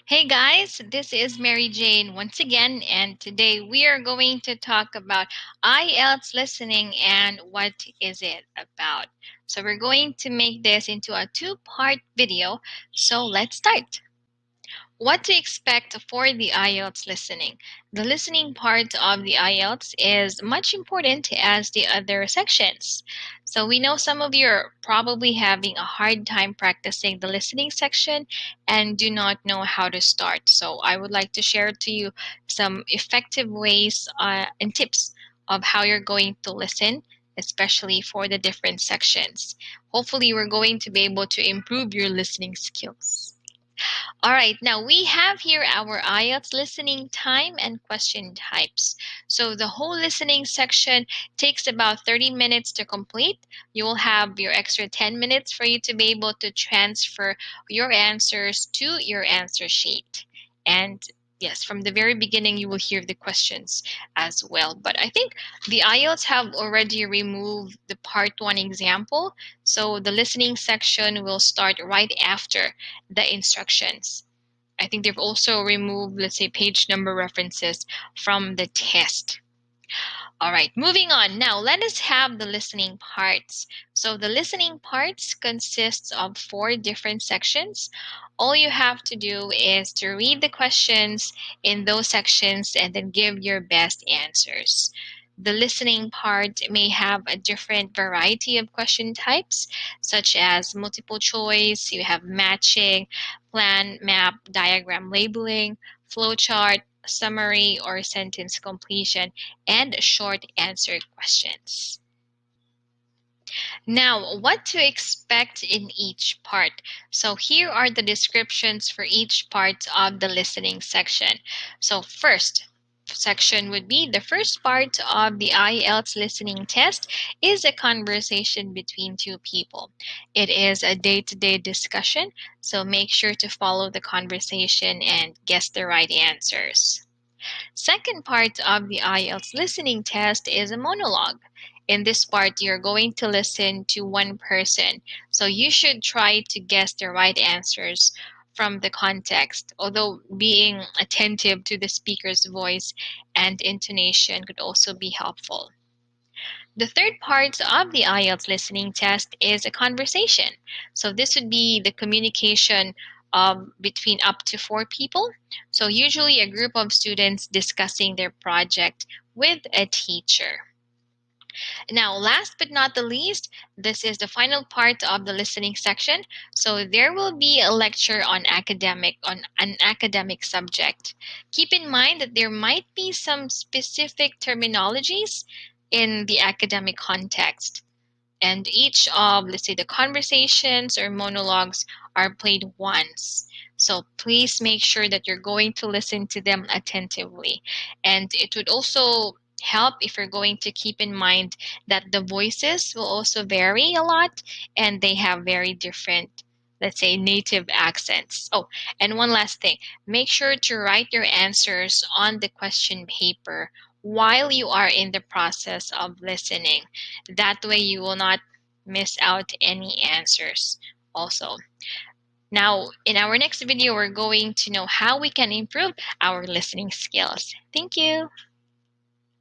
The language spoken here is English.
Hey guys, this is Mary Jane once again, and today we are going to talk about IELTS listening and what is it about. So we're going to make this into a two-part video, so let's start. What to expect for the IELTS listening. The listening part of the IELTS is much important as the other sections. So we know some of you are probably having a hard time practicing the listening section and do not know how to start. So I would like to share to you some effective ways and tips of how you're going to listen, especially for the different sections. Hopefully, we're going to be able to improve your listening skills. All right, now we have here our IELTS listening time and question types. So the whole listening section takes about 30 minutes to complete. You will have your extra 10 minutes for you to be able to transfer your answers to your answer sheet. And yes, from the very beginning, you will hear the questions as well. But I think the IELTS have already removed the part one example. So the listening section will start right after the instructions. I think they've also removed, let's say, page number references from the test. All right, moving on. Now, let us have the listening parts. So the listening parts consists of 4 different sections. All you have to do is to read the questions in those sections and then give your best answers. The listening part may have a different variety of question types, such as multiple choice, you have matching, plan, map, diagram labeling, flowchart, summary, or sentence completion, and short answer questions. Now, what to expect in each part. So here are the descriptions for each part of the listening section. So first section would be the first part of the IELTS listening test is a conversation between two people. It is a day-to-day discussion, so make sure to follow the conversation and guess the right answers. Second part of the IELTS listening test is a monologue. In this part, you're going to listen to one person. So you should try to guess the right answers from the context, although being attentive to the speaker's voice and intonation could also be helpful. The third part of the IELTS listening test is a conversation. So this would be the communication between up to 4 people. So usually a group of students discussing their project with a teacher. Now, last but not the least, this is the final part of the listening section. So there will be a lecture on an academic subject. Keep in mind that there might be some specific terminologies in the academic context. And each of, let's say, the conversations or monologues are played once. So please make sure that you're going to listen to them attentively. And it would also help if you're going to keep in mind that the voices will also vary a lot and they have very different, let's say, native accents. Oh, and one last thing, make sure to write your answers on the question paper while you are in the process of listening. That way you will not miss out any answers also. Now, in our next video, we're going to know how we can improve our listening skills. Thank you.